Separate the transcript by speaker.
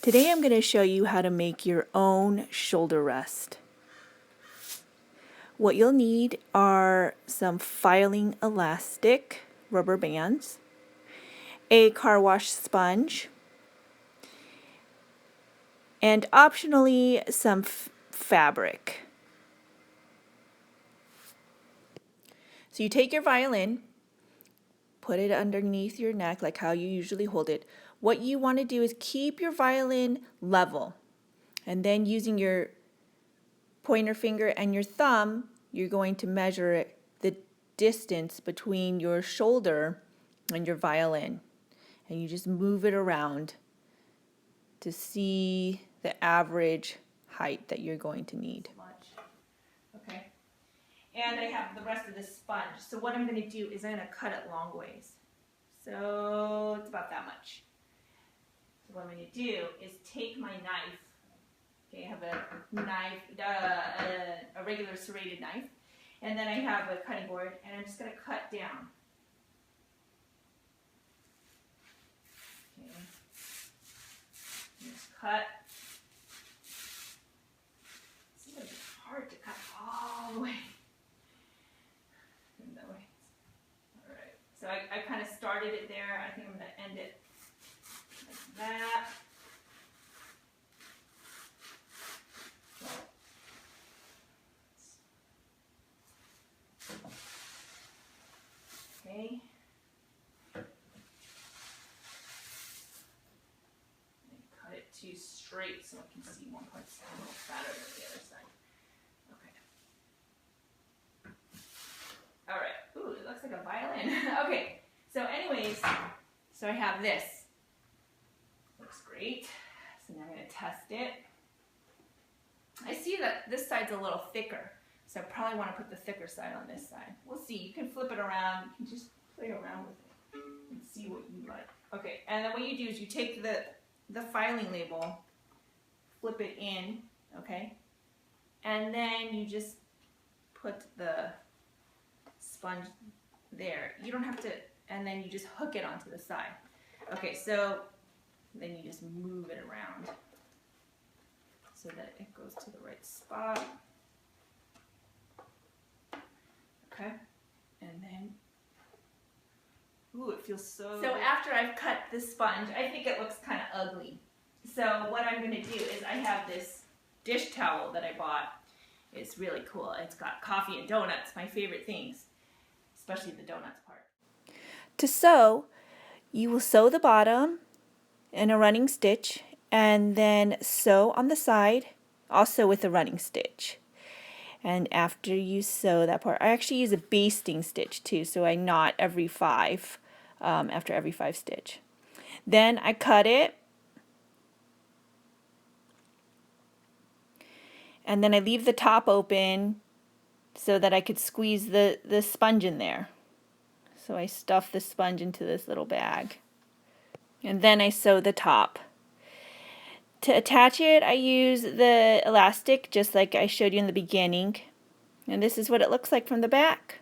Speaker 1: Today I'm going to show you how to make your own shoulder rest. What you'll need are some filing elastic rubber bands, a car wash sponge, and optionally some fabric. So you take your violin, put it underneath your neck like how you usually hold it. What you want to do is keep your violin level, and then using your pointer finger and your thumb, you're going to measure the distance between your shoulder and your violin, and you just move it around to see the average height that you're going to need. Okay, and I have the rest of this sponge. So what I'm going to do is I'm going to cut it long ways. So it's about that much. So what I'm going to do is take my knife. Okay, I have a knife, a regular serrated knife, and then I have a cutting board, and I'm just going to cut down. Okay, just cut. It's going to be hard to cut all the way. That way. All right. So I kind of started it there. I think I'm going to end it like that. Okay. And cut it too straight so I can see one part's a little fatter than the other side. Okay. All right. Ooh, it looks like a violin. Okay. So anyways, so I have this. Looks great. So now I'm going to test it. I see that this side's a little thicker. So I probably want to put the thicker side on this side. We'll see. You can flip it around. You can just play around with it and see what you like. Okay, and then what you do is you take the filing label, flip it in, okay? And then you just put the sponge there. You don't have to, and then you just hook it onto the side. Okay, so then you just move it around so that it goes to the right spot. Okay, and then, ooh, it feels so... So after I've cut this sponge, I think it looks kind of ugly. So what I'm going to do is I have this dish towel that I bought. It's really cool. It's got coffee and donuts, my favorite things, especially the donuts part. To sew, you will sew the bottom in a running stitch and then sew on the side also with a running stitch. And after you sew that part, I actually use a basting stitch too, so I knot every after every 5 stitch. Then I cut it, and then I leave the top open so that I could squeeze the sponge in there. So I stuff the sponge into this little bag, and then I sew the top. To attach it, I use the elastic just like I showed you in the beginning. And this is what it looks like from the back.